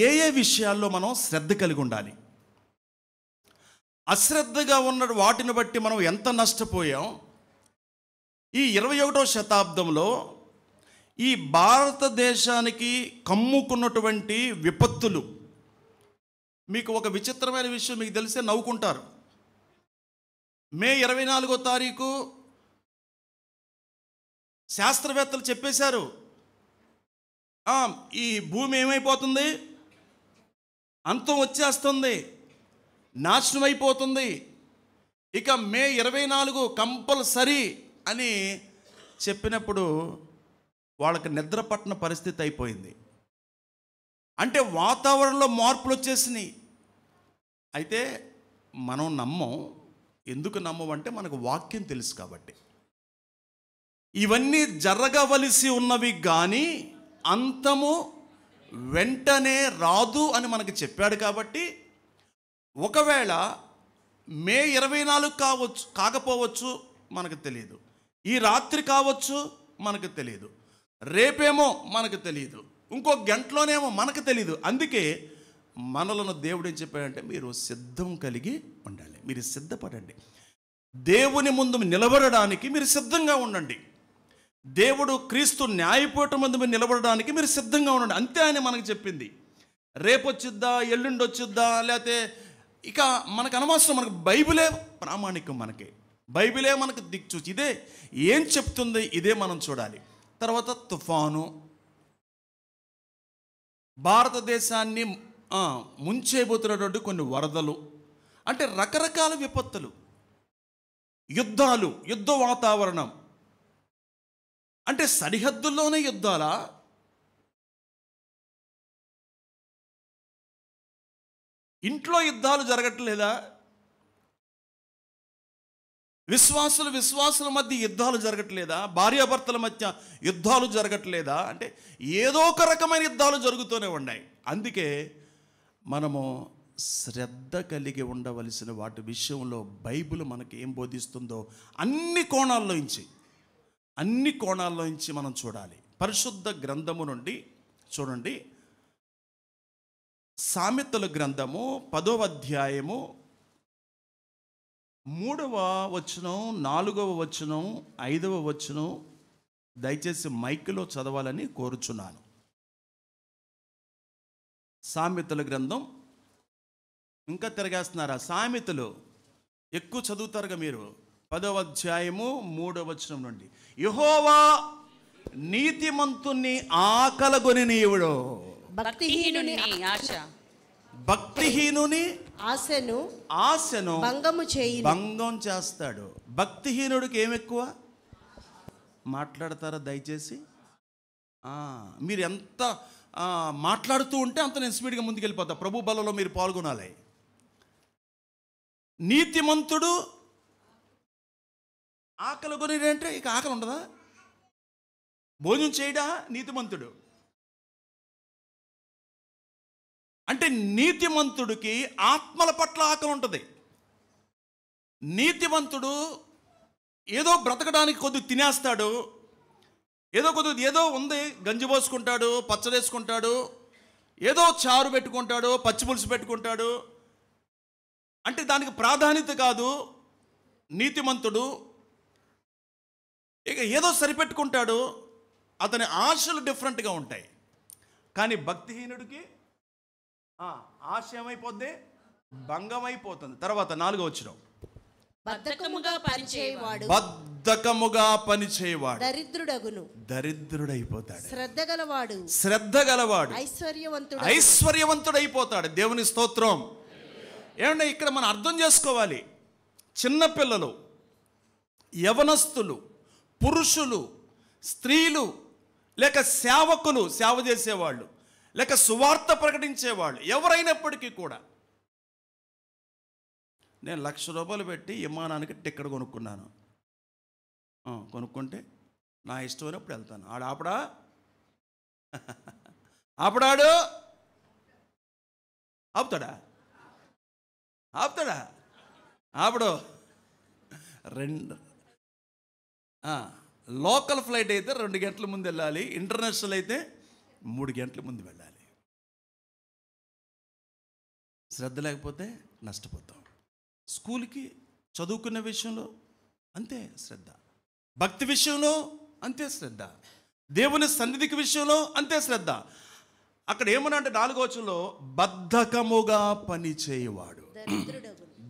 ఏ ఏ విషయాల్లో మనం శ్రద్ధ కలిగి ఉండాలి? అశ్రద్ధగా ఉన్న వాటిని బట్టి మనం ఎంత నష్టపోయాం. ఈ 21వ శతాబ్దంలో ఈ భారతదేశానికి కమ్ముకున్నటువంటి విపత్తులు, మీకు ఒక విచిత్రమైన విషయం మీకు తెలిసే నవ్వుకుంటారు. మే 24వ తారీఖు శాస్త్రవేత్తలు చెప్పేశారు, ఈ భూమి ఏమైపోతుంది, అంతం వచ్చేస్తుంది, నాశనం అయిపోతుంది, ఇక మే 24 కంపల్సరీ అని చెప్పినప్పుడు వాళ్ళకి నిద్ర పట్టిన పరిస్థితి అయిపోయింది. అంటే వాతావరణంలో మార్పులు వచ్చేసినాయి. అయితే మనం నమ్మం. ఎందుకు నమ్మమంటే మనకు వాక్యం తెలుసు కాబట్టి. ఇవన్నీ జరగవలసి ఉన్నవి కానీ అంతము వెంటనే రాదు అని మనకు చెప్పాడు కాబట్టి, ఒకవేళ మే 24 కావచ్చు, కాకపోవచ్చు, మనకు తెలియదు. ఈ రాత్రి కావచ్చు, మనకు తెలియదు. రేపేమో మనకు తెలియదు, ఇంకో గంటలోనేమో మనకు తెలియదు. అందుకే మనలను దేవుడు ఏం చెప్పాడంటే, మీరు సిద్ధం కలిగి ఉండాలి, మీరు సిద్ధపడండి. దేవుని ముందు నిలబడడానికి మీరు సిద్ధంగా ఉండండి. దేవుడు క్రీస్తు న్యాయపీఠం ముందు మీరు నిలబడడానికి మీరు సిద్ధంగా ఉండండి. అంతే అని మనకు చెప్పింది. రేపు వచ్చిద్దా, ఎల్లుండి వచ్చిద్దా, లేకపోతే ఇక మనకు అనవసరం. మనకు బైబిలే ప్రామాణికం. మనకి బైబిలే మనకు దిక్చూచి. ఇదే ఏం చెప్తుంది, ఇదే మనం చూడాలి. తర్వాత తుఫాను, భారతదేశాన్ని ముంచేబోతున్నటువంటి కొన్ని వరదలు, అంటే రకరకాల విపత్తులు, యుద్ధాలు, యుద్ధ వాతావరణం. అంటే సరిహద్దుల్లోనే యుద్ధాలా? ఇంట్లో యుద్ధాలు జరగట్లేదా? విశ్వాసుల మధ్య యుద్ధాలు జరగట్లేదా? భార్యాభర్తల మధ్య యుద్ధాలు జరగట్లేదా? అంటే ఏదో ఒక రకమైన యుద్ధాలు జరుగుతూనే ఉన్నాయి. అందుకే మనము శ్రద్ధ కలిగి ఉండవలసిన వాటి విషయంలో బైబిల్ మనకి ఏం బోధిస్తుందో అన్ని కోణాల్లోంచి మనం చూడాలి. పరిశుద్ధ గ్రంథము నుండి చూడండి. సామెతల గ్రంథము 10వ అధ్యాయము 3వ వచనం, 4వ వచనం, 5వ వచనం దయచేసి మైక్లో చదవాలని కోరుచున్నాను. సామెతల గ్రంథం, ఇంకా తిరగేస్తున్నారా? సామెతలు ఎక్కువ చదువుతారుగా మీరు. 10వ అధ్యాయము 3వ వచనం నుండి, యెహోవా నీతిమంతుని ఆకలగొనినీయుడు, భక్తిహీనుని ఆశను భంగం చేస్తాడు. భక్తిహీనుడికి ఏం ఎక్కువ మాట్లాడతారా దయచేసి? మీరు ఎంత మాట్లాడుతూ ఉంటే అంత నేను స్పీడ్గా ముందుకెళ్ళిపోతా. ప్రభు బలలో మీరు పాల్గొనాలి. నీతిమంతుడు ఆకలి కొని అంటే ఇక ఆకలి ఉండదా? భోజనం చేయడా నీతిమంతుడు? అంటే నీతిమంతుడికి ఆత్మల పట్ల ఆకలి ఉంటుంది. నీతిమంతుడు ఏదో బ్రతకడానికి కొద్దిగా తినేస్తాడు, ఏదో ఉంది గంజి పోసుకుంటాడు, పచ్చడేసుకుంటాడు, ఏదో చారు పెట్టుకుంటాడు, పచ్చిపులుసు పెట్టుకుంటాడు. అంటే దానికి ప్రాధాన్యత కాదు. నీతిమంతుడు ఇక ఏదో సరిపెట్టుకుంటాడు. అతని ఆశలు డిఫరెంట్గా ఉంటాయి. కానీ భక్తిహీనుడికి ఆశ ఏమైపోద్ది? భంగమైపోతుంది. తర్వాత 4వ వచనం, బద్ధకముగా పనిచేయవాడు దరిద్రుడైపోతాడు. శ్రద్ధ గలవాడు ఐశ్వర్యవంతుడైపోతాడు. దేవుని స్తోత్రం. ఏమంటే ఇక్కడ మనం అర్థం చేసుకోవాలి. చిన్నపిల్లలు, యవనస్తులు, పురుషులు, స్త్రీలు, లేక సేవకులు, సేవ చేసేవాళ్ళు, లేక సువార్త ప్రకటించేవాళ్ళు, ఎవరైనప్పటికీ కూడా, నేను ₹1,00,000 పెట్టి విమానానికి టికెట్ కొనుక్కున్నాను. కొనుక్కుంటే నా ఇష్టమైనప్పుడు వెళ్తాను. ఆపడాడు ఆపుతాడా? ఆపడు. లోకల్ ఫ్లైట్ అయితే 2 గంటల ముందు వెళ్ళాలి, ఇంటర్నేషనల్ అయితే 3 గంటల ముందు వెళ్ళాలి. శ్రద్ధ లేకపోతే నష్టపోతాం. స్కూల్కి చదువుకునే విషయంలో అంతే శ్రద్ధ, భక్తి విషయంలో అంతే శ్రద్ధ, దేవుని సన్నిధికి విషయంలో అంతే శ్రద్ధ. అక్కడ ఏమన్నా అంటే 4వ వచనంలో బద్ధకముగా పని చేయవాడు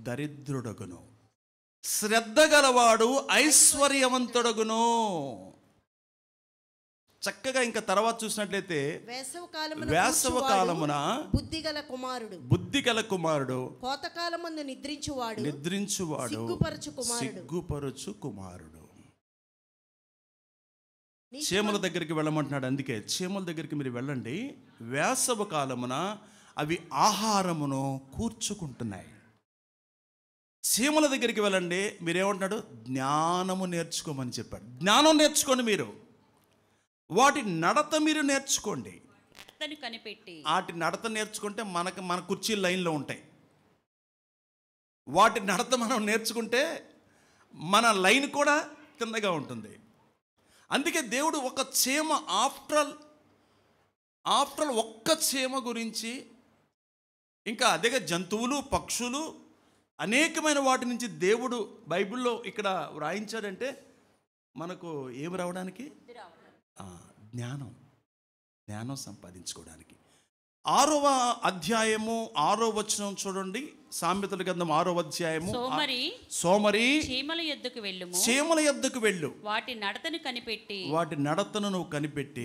దరిద్రుడగును, శ్రద్ధ గలవాడు ఐశ్వర్యవంతుడగును. చక్కగా ఇంకా తర్వాత చూసినట్లయితే వేసవ కాలమున బుద్ధి గల కుమారుడు కోతకాలమందు నిద్రించువాడు సిగ్గుపరచు కుమారుడు. చీమల దగ్గరికి వెళ్ళమంటున్నాడు. అందుకే చీమల దగ్గరికి మీరు వెళ్ళండి. వేసవ కాలమున అవి ఆహారమును కూర్చుకుంటున్నాయి. చీమల దగ్గరికి వెళ్ళండి, మీరేమంటున్నాడు? జ్ఞానము నేర్చుకోమని చెప్పాడు. జ్ఞానం నేర్చుకోండి, మీరు వాటి నడత మీరు నేర్చుకోండి. వాటి నడత నేర్చుకుంటే మన కుర్చీలు లైన్లో ఉంటాయి. వాటి నడత మనం నేర్చుకుంటే మన లైన్ కూడా తిన్నగా ఉంటుంది. అందుకే దేవుడు ఒక చీమ ఆఫ్టర్ ఒక్క చీమ గురించి, ఇంకా అదే జంతువులు, పక్షులు, అనేకమైన వాటి నుంచి దేవుడు బైబిల్లో ఇక్కడ వ్రాయించాడంటే మనకు ఏమి రావడానికి? జ్ఞానం సంపాదించుకోవడానికి. 6వ అధ్యాయము 6వ వచనం చూడండి. సామెతల గ్రంథం 6వ అధ్యాయము. సోమరి చీమల యొద్దకు వెళ్ళు, వాటి నడతను నువ్వు కనిపెట్టి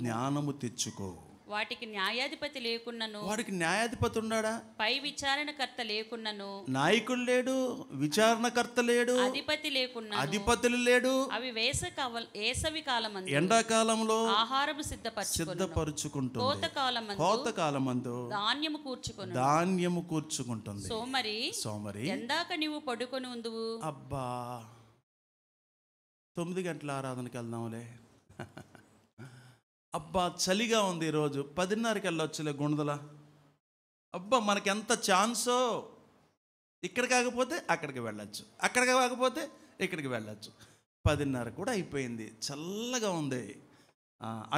జ్ఞానము తెచ్చుకో. వాటికి న్యాయాధిపతి లేకున్నను, వాడికి న్యాయాధిపతి ఉన్నాడా? పై విచారణకర్త లేకున్నను, నాయకుడు లేడు, విచారణకర్త లేడు, అధిపతులు లేడు. అవి వేసవి కాలమందు, ఎండాకాలంలో ఆహారము సిద్ధపరచుకుంటుంది, కోతకాలమందు ధాన్యము కూర్చుకుంటుంది. సోమరి ఎందాక నీవు పడుకొని ఉందువు. అబ్బా 9 గంటల ఆరాధనకి వెళ్దాంలే, అబ్బా చలిగా ఉంది ఈరోజు 10:30కి వెళ్ళొచ్చులే గుణదల, అబ్బా మనకి ఎంత ఛాన్సో, ఇక్కడ కాకపోతే అక్కడికి వెళ్ళచ్చు, అక్కడికి కాకపోతే ఇక్కడికి వెళ్ళచ్చు. 10:30 కూడా అయిపోయింది, చల్లగా ఉంది.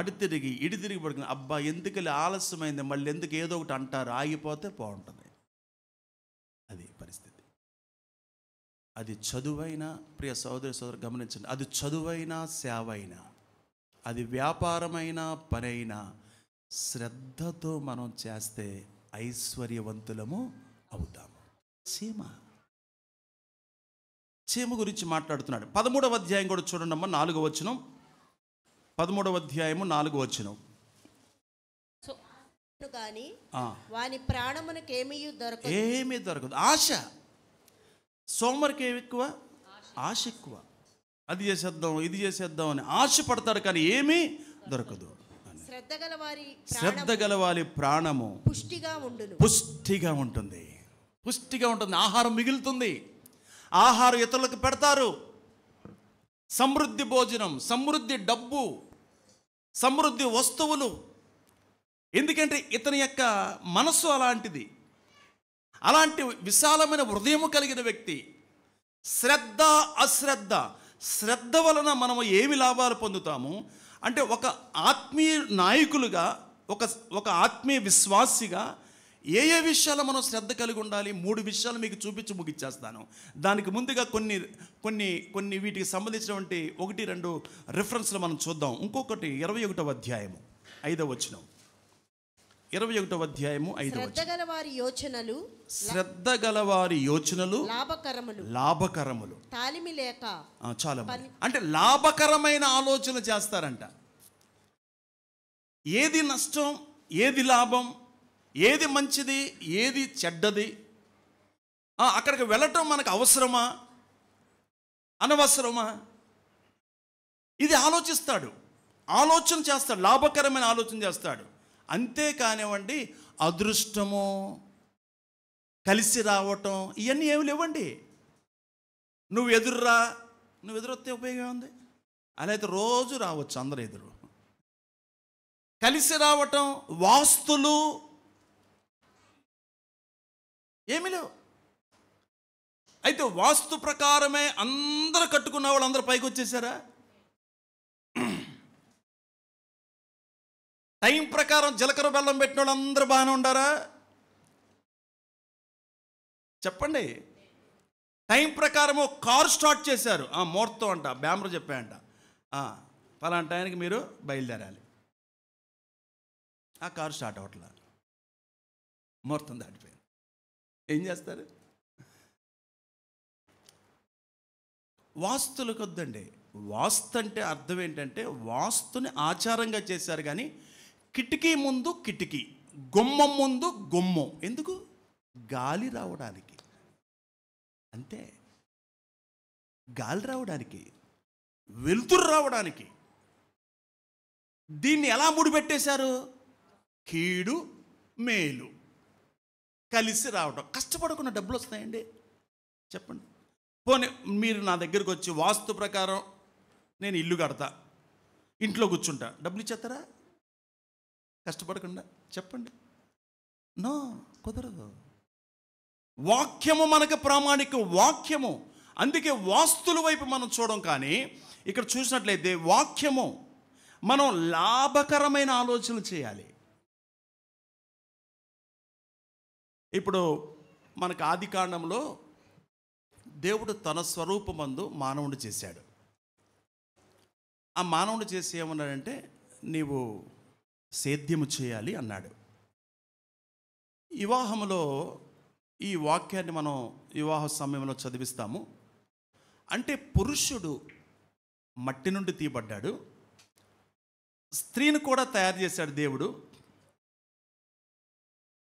అడి తిరిగి ఇడి తిరిగి పడుకుని, అబ్బా ఎందుకు ఆలస్యమైంది, మళ్ళీ ఎందుకు ఏదో ఒకటి అంటారు, ఆగిపోతే బాగుంటుంది. అది పరిస్థితి. అది చదువైనా, ప్రియ సోదరు గమనించండి, అది చదువైనా సేవైనా, అది వ్యాపారమైన పనైనా శ్రద్ధతో మనం చేస్తే ఐశ్వర్యవంతులము అవుతాము. చీమ గురించి మాట్లాడుతున్నాడు. 13వ అధ్యాయం కూడా చూడండి అమ్మా, 4వ వచనం. 13వ అధ్యాయము 4వ వచనం. వాని ప్రాణమునకు ఏమీ దొరకదు. ఆశ. సోమరికి ఏమి ఎక్కువ? ఆశ ఎక్కువ. అది చేసేద్దాం, ఇది చేసేద్దాం అని ఆశ పడతాడు, కానీ ఏమీ దొరకదు. శ్రద్ధ గలవారి ప్రాణము పుష్టిగా ఉంటుంది. ఆహారం మిగులుతుంది. ఆహారం ఇతరులకు పెడతారు. సమృద్ధి భోజనం, సమృద్ధి డబ్బు, సమృద్ధి వస్తువులు. ఎందుకంటే ఇతని యొక్క మనస్సు అలాంటిది. అలాంటి విశాలమైన హృదయము కలిగిన వ్యక్తి. శ్రద్ధ అశ్రద్ధ. శ్రద్ధ వలన మనము ఏమి లాభాలు పొందుతాము అంటే, ఒక ఆత్మీయ నాయకులుగా, ఒక ఆత్మీయ విశ్వాసిగా ఏ విషయాలు మనం శ్రద్ధ కలిగి ఉండాలి? 3 విషయాలు మీకు చూపించి ముగిచ్చేస్తాను. దానికి ముందుగా కొన్ని వీటికి సంబంధించినటువంటి 1-2 రిఫరెన్స్లు మనం చూద్దాం. ఇంకొకటి 21వ అధ్యాయము 5వ వచనం. 21వ అధ్యాయము 5వ వచనం. శ్రద్ధ గలవారి యోచనలు లాభకరములు. తాలిమి లేక చాలా అంటే లాభకరమైన ఆలోచన చేస్తారంట. ఏది నష్టం, ఏది లాభం, ఏది మంచిది, ఏది చెడ్డది, అక్కడికి వెళ్ళటం మనకు అవసరమా అనవసరమా, ఇది ఆలోచిస్తాడు, ఆలోచన చేస్తాడు, లాభకరమైన ఆలోచన చేస్తాడు. అంతేకానివ్వండి అదృష్టము, కలిసి రావటం, ఇవన్నీ ఏమి లేవండి. నువ్వు ఎదురొస్తే ఉపయోగం ఉంది? అలా అయితే రోజు రావచ్చు అందరు ఎదురు. కలిసి రావటం, వాస్తులు ఏమి లేవు. అయితే వాస్తు ప్రకారమే అందరూ కట్టుకున్న వాళ్ళు అందరూ పైకి వచ్చేసారా? టైం ప్రకారం జీలకర్ర బెల్లం పెట్టిన వాళ్ళు అందరూ బాగానే ఉండారా? చెప్పండి. టైం ప్రకారము కారు స్టార్ట్ చేశారు. ముహూర్తం అంట, బ్యామర్ చెప్పాయంట, పలానా టైంకి మీరు బయలుదేరాలి. ఆ కారు స్టార్ట్ అవ్వట్లా, ముహూర్తం దాటిపోయింది. ఏం చేస్తారు? వాస్తులకు వద్దండి. వాస్తు అంటే అర్థం ఏంటంటే వాస్తుని ఆచారంగా చేశారు, కానీ కిటికీ ముందు కిటికీ, గుమ్మం ముందు గుమ్మం. ఎందుకు? గాలి రావడానికి, అంతే. గాలి రావడానికి, వెలుతురు రావడానికి. దీన్ని ఎలా ముడిపెట్టేశారు? కీడు మేలు కలిసి రావడం. కష్టపడకుండా డబ్బులు వస్తాయండి? చెప్పండి. పోనీ మీరు నా దగ్గరికి వచ్చి వాస్తు ప్రకారం నేను ఇల్లు కడతా, ఇంట్లో కూర్చుంటా, డబ్బులు ఇచ్చేస్తారా? కష్టపడకుండా చెప్పండి. నో, కుదరదు. వాక్యము మనకు ప్రామాణికం, వాక్యము. అందుకే వాస్తుల వైపు మనం చూడం. కానీ ఇక్కడ చూసినట్లయితే వాక్యము, మనం లాభకరమైన ఆలోచనలు చేయాలి. ఇప్పుడు మనకు ఆది కాండంలో దేవుడు తన స్వరూపమందు మానవుడు చేశాడు. ఆ మానవుడు చేసి ఏమన్నాడంటే, నీవు సేద్యము చేయాలి అన్నాడు. వివాహములో ఈ వాక్యాన్ని మనం వివాహ సమయంలో చదివిస్తాము. అంటే పురుషుడు మట్టి నుండి తీయబడ్డాడు, స్త్రీని కూడా తయారు చేశాడు దేవుడు.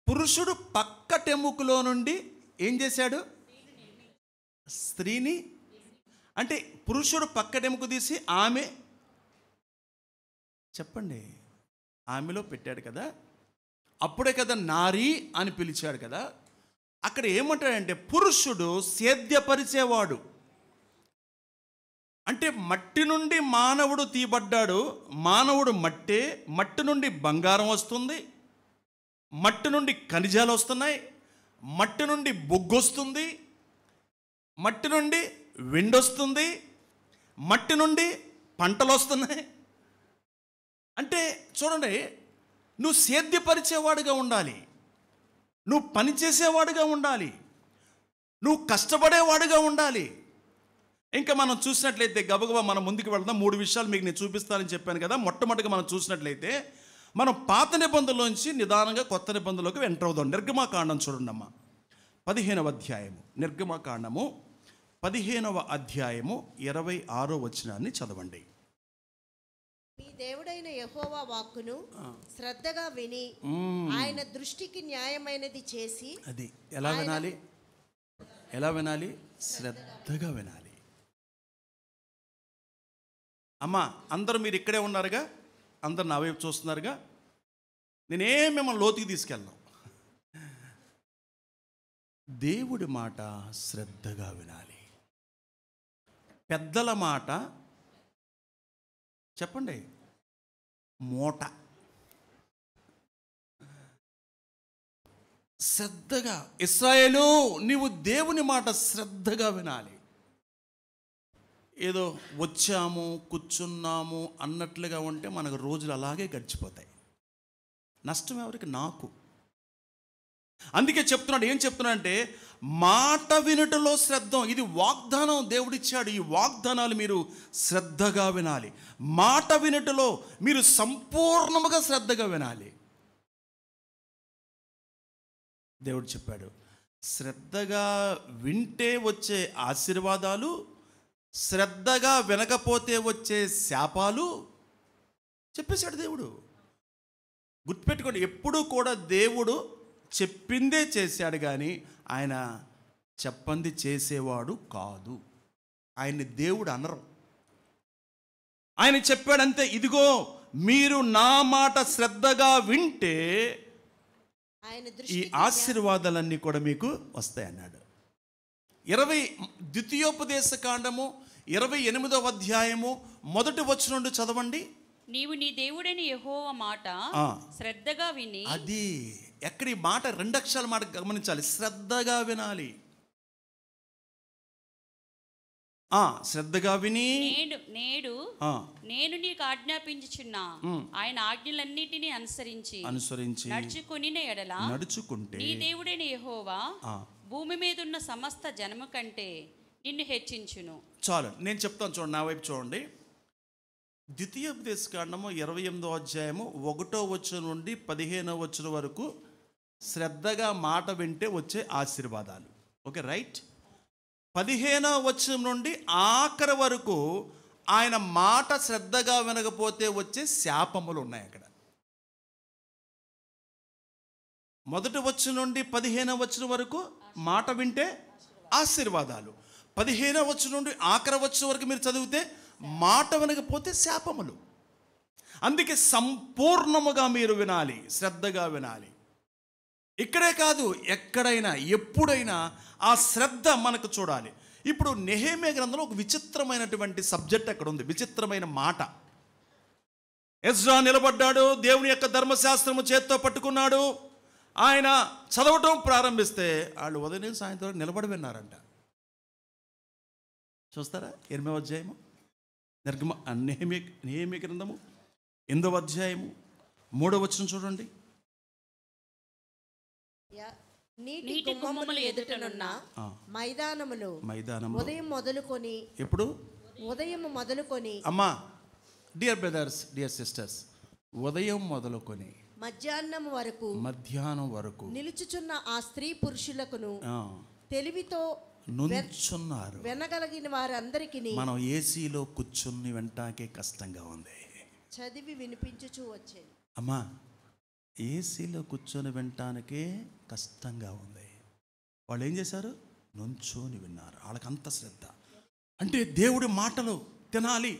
పురుషుడు పక్కటెముకలో నుండి ఏం చేశాడు? స్త్రీని. అంటే పురుషుడు పక్కటెముక తీసి ఆమె, చెప్పండి, ఆమెలో పెట్టాడు కదా. అప్పుడే కదా నారీ అని పిలిచాడు కదా. అక్కడ ఏమంటాడంటే పురుషుడు సేద్యపరిచేవాడు. అంటే మట్టి నుండి మానవుడు తీయబడ్డాడు. మానవుడు మట్టే, మట్టి నుండి బంగారం వస్తుంది, మట్టి నుండి ఖనిజాలు వస్తున్నాయి, మట్టి నుండి బొగ్గు వస్తుంది, మట్టి నుండి వెండి వస్తుంది, మట్టి నుండి పంటలు వస్తున్నాయి. అంటే చూడండి, నువ్వు సేద్యపరిచేవాడుగా ఉండాలి, నువ్వు పనిచేసేవాడుగా ఉండాలి, నువ్వు కష్టపడేవాడుగా ఉండాలి. ఇంకా మనం చూసినట్లయితే గబగబా మనం ముందుకు వెళ్దాం. 3 విషయాలు మీకు నేను చూపిస్తానని చెప్పాను కదా. మొట్టమొదటిగా మనం చూసినట్లయితే మనం పాత నిబంధనలోంచి నిదానంగా కొత్త నిబంధనలోకి ఎంటర్ అవుదాం. నిర్గమాకాండం చూడండి అమ్మా, 15వ అధ్యాయము. నిర్గమాకాండము 15వ అధ్యాయము 26వ వచనాన్ని చదవండి. మీ దేవుడైన యెహోవా వాక్కును శ్రద్ధగా విని ఆయన దృష్టికి న్యాయమైనది చేసి. అది ఎలా వినాలి? ఎలా వినాలి? శ్రద్ధగా వినాలి. అమ్మా, అందరూ మీరు ఇక్కడే ఉన్నారుగా, అందరు నా వైపు చూస్తున్నారుగా. నేనేం మిమ్మల్ని లోతుకి తీసుకెళ్ళను. దేవుడి మాట శ్రద్ధగా వినాలి. పెద్దల మాట చెప్పండి మూట. శ్రద్ధగా, ఇశ్రాయేలు నీవు దేవుని మాట శ్రద్ధగా వినాలి. ఏదో వచ్చాము కూర్చున్నాము అన్నట్లుగా ఉంటే మనకు రోజులు అలాగే గడిచిపోతాయి. నష్టం ఎవరికి? నాకు. అందుకే చెప్తున్నాడు. ఏం చెప్తున్నాడు అంటే మాట వినుటలో శ్రద్ధ. ఇది వాగ్దానం దేవుడిచ్చాడు. ఈ వాగ్దానాలు మీరు శ్రద్ధగా వినాలి. మాట వినుటలో మీరు సంపూర్ణముగా శ్రద్ధగా వినాలి. దేవుడు చెప్పాడు, శ్రద్ధగా వింటే వచ్చే ఆశీర్వాదాలు, శ్రద్ధగా వినకపోతే వచ్చే శాపాలు చెప్పేశాడు దేవుడు. గుర్తుపెట్టుకోండి, ఎప్పుడూ కూడా దేవుడు చెప్పిందే చేశాడు, కానీ ఆయన చెప్పంది చేసేవాడు కాదు. ఆయన్ని దేవుడు అనరు. ఆయన చెప్పాడంతే, ఇదిగో మీరు నా మాట శ్రద్ధగా వింటే ఈ ఆశీర్వాదాలన్నీ కూడా మీకు వస్తాయన్నాడు. ద్వితీయోపదేశ కాండము 28వ అధ్యాయము 1వ వచనం నుండి చదవండి. నీవు నీ దేవుడైన యెహోవా మాట శ్రద్ధగా విని. అది ఎక్కడ ఈ మాట 2 అక్షరాల మాట గమనించాలి. శ్రద్ధగా వినాలి. శ్రద్ధగా విని నేను నీకు ఆజ్ఞాపించుచున్నా ఆయన ఆజ్ఞలన్నిటినీ అనుసరించి నడుచుకొనిన ఎడల నడుచుకుంటే నీ దేవుడైన యెహోవా భూమి మీద ఉన్న సమస్త జనము కంటే నిన్ను హెచ్చించును. చాలు, నేను చెప్తాను, చూడండి, నా వైపు చూడండి. ద్వితీయోపదేశకాండము 28వ అధ్యాయము 1వ వచనం నుండి 15వ వచనం వరకు శ్రద్ధగా మాట వింటే వచ్చే ఆశీర్వాదాలు. Okay, right. 15వ వచనం నుండి ఆఖరి వరకు ఆయన మాట శ్రద్ధగా వినకపోతే వచ్చే శాపములు ఉన్నాయి అక్కడ. మొదటి వచనం నుండి 15వ వచనం వరకు మాట వింటే ఆశీర్వాదాలు. 15వ వచనం నుండి ఆఖరి వచనం వరకు మీరు చదివితే మాట వినకపోతే శాపములు. అందుకే సంపూర్ణముగా మీరు వినాలి, శ్రద్ధగా వినాలి. ఇక్కడే కాదు, ఎక్కడైనా ఎప్పుడైనా ఆ శ్రద్ధ మనకు చూడాలి. ఇప్పుడు నెహెమ్యా గ్రంథంలో ఒక విచిత్రమైనటువంటి సబ్జెక్ట్ అక్కడ ఉంది, విచిత్రమైన మాట. ఎజ్రా నిలబడ్డాడు, దేవుని యొక్క ధర్మశాస్త్రము చేత్తో పట్టుకున్నాడు. ఆయన చదవటం ప్రారంభిస్తే వాళ్ళు ఉదయం సాయంత్రం నిలబడి విన్నారంట. చూస్తారా? 8వ అధ్యాయము నెహెమ్యా గ్రంథము 8వ అధ్యాయము 3వ వచనం చూడండి. నీటి గుమ్మముల ఎదుటనున్న మైదానములు ఉదయం మొదలుకొని, ఎప్పుడు? ఉదయం మొదలుకొని, అమ్మా, డియర్ బ్రదర్స్, డియర్ సిస్టర్స్, ఉదయం మొదలుకొని మధ్యాహ్నం వరకు నిలుచుచున్న ఆ స్త్రీ పురుషులకును తెలివితో నుంచున్నారు. వినగలిగిన వారందరికీ మనం ఏసీలో కూర్చుని వింటాకే కష్టంగా ఉంది. చదివి వినిపించుచూ వచ్చేది. అమ్మా, ఏసీలో కూర్చొని వినటానికే కష్టంగా ఉంది. వాళ్ళు ఏం చేశారు? నుంచొని విన్నారు. వాళ్ళకి అంత శ్రద్ధ. అంటే దేవుడి మాటలు తినాలి,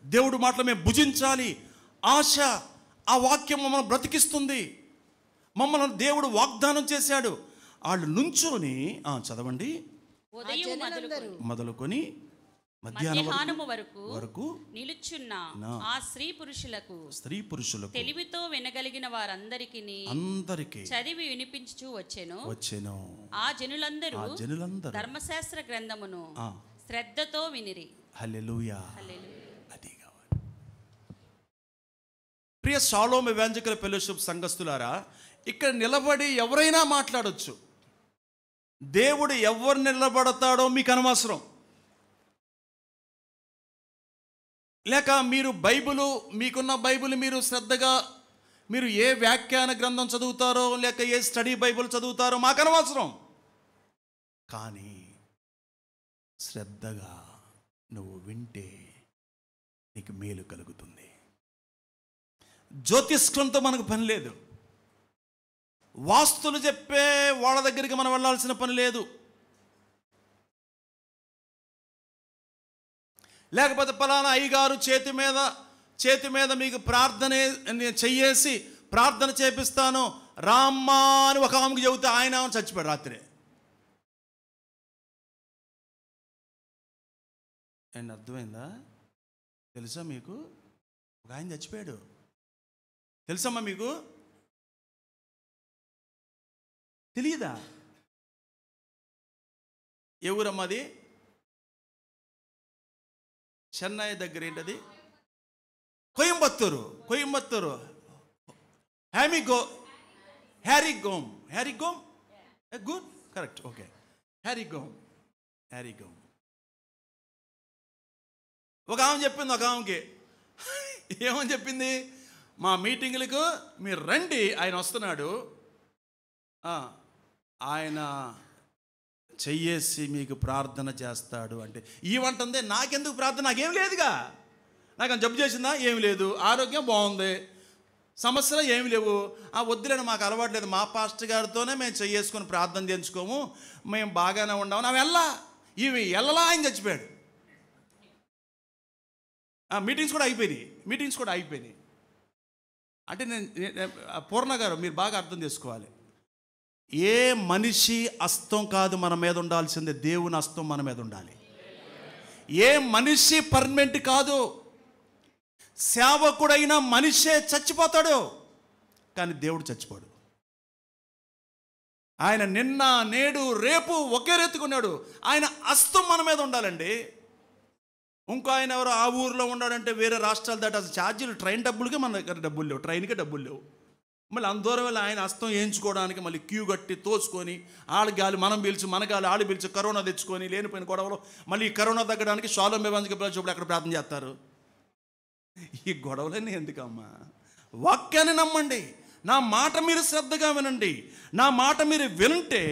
దేవుడి మాటలు మేము భుజించాలి. ఆశ, ఆ వాక్యం మమ్మల్ని బ్రతికిస్తుంది. మమ్మల్ని దేవుడు వాగ్దానం చేశాడు. వాళ్ళు నుంచొని చదవండి, మొదలుకొని మధ్యాహ్నం వరకు నిలుచున్న ఆ స్త్రీ పురుషులకు తెలివితో వినగలిగిన వారందరికీ చదివి వినిపించుచూ వచ్చెను. ఆ జనులందరూ ధర్మశాస్త్ర గ్రంథమును శ్రద్ధతో వినిరి. హల్లెలూయా. అది కావాలి. ప్రియ షాలోమ్ ఎవాంజలికల్ ఫెలోషిప్ సంఘస్థులారా, ఇక్కడ నిలబడి ఎవరైనా మాట్లాడొచ్చు. దేవుడు ఎవరు నిలబడతాడో మీకు అనవసరం. లేక మీరు బైబిలు, మీకున్న బైబిల్ మీరు శ్రద్ధగా మీరు ఏ వ్యాఖ్యాన గ్రంథం చదువుతారో లేక ఏ స్టడీ బైబిల్ చదువుతారో మాకు అనవసరం. కానీ శ్రద్ధగా నువ్వు వింటే నీకు మేలు కలుగుతుంది. జ్యోతిష్కంతో మనకు పని లేదు. వాస్తులు చెప్పే వాళ్ళ దగ్గరికి మనం వెళ్ళాల్సిన పని లేదు. లేకపోతే పలానా అయ్యగారు చేతి మీద మీకు ప్రార్థన చెయ్యేసి ప్రార్థన చేపిస్తాను రామ్మా అని ఒక ఆమెకు చెబితే ఆయన చచ్చిపోయాడు రాత్రి. అండ్ అర్థమైందా? తెలుసా మీకు? ఒక ఆయన చచ్చిపోయాడు. తెలుసమ్మా మీకు? తెలియదా? ఏ ఊరమ్మది? చెన్నై దగ్గర. ఏంటది? కోయంబత్తూరు. హ్యారీగోమ్. Good, correct, okay. హ్యారీగోమ్. ఒక ఆమె చెప్పింది, ఒక ఆమెకి ఏమని చెప్పింది? మా మీటింగులకు మీరు రండి, ఆయన వస్తున్నాడు, ఆయన చెయ్యేసి మీకు ప్రార్థన చేస్తాడు అంటే ఈవంటుంది. నాకెందుకు ప్రార్థన? నాకేం లేదుగా. నాకు జబ్బు చేసిందా? ఏమి లేదు. ఆరోగ్యం బాగుంది, సమస్యలు ఏమి లేవు. వద్దులేని మాకు అలవాటు లేదు, మా పాస్టర్ గారితోనే మేము చెయ్యేసుకొని ప్రార్థన చేయించుకోము, మేము బాగానే ఉన్నాము. నా వెళ్ళలా ఆయన చచ్చిపోయాడు. మీటింగ్స్ కూడా అయిపోయినాయి. అంటే నేను పూర్ణ గారు మీరు బాగా అర్థం చేసుకోవాలి. ఏ మనిషి హస్తం కాదు మన మీద ఉండాల్సిందే, దేవుని హస్తం మన మీద ఉండాలి. ఏ మనిషి పర్మనెంట్ కాదు. సేవకుడైన మనిషే చచ్చిపోతాడు, కానీ దేవుడు చచ్చిపోడు. ఆయన నిన్న నేడు రేపు ఒకే రీతికున్నాడు. ఆయన హస్తం మన మీద ఉండాలండి. ఇంకో ఆయన ఎవరో ఆ ఊరిలో ఉన్నాడంటే వేరే రాష్ట్రాలు దాటి అసలు ఛార్జీలు, ట్రైన్ డబ్బులకే మన దగ్గర డబ్బులు లేవు, ట్రైన్కే డబ్బులు లేవు. మళ్ళీ అంత దూరం వెళ్ళి ఆయన హస్తం వేయించుకోవడానికి మళ్ళీ క్యూ కట్టి తోసుకొని ఆళ్ళ గాలి మనం పీల్చి మన గాలి ఆళ్ళు పీల్చి కరోనా తెచ్చుకొని లేనిపోయిన గొడవలు మళ్ళీ ఈ కరోనా తగ్గడానికి షాలోం బేబాంజ్కి పిలిచినప్పుడు అక్కడ ప్రార్థన చేస్తారు. ఈ గొడవలన్నీ ఎందుకమ్మా? వాక్యాన్ని నమ్మండి, నా మాట మీరు శ్రద్ధగా వినండి. నా మాట మీరు వింటే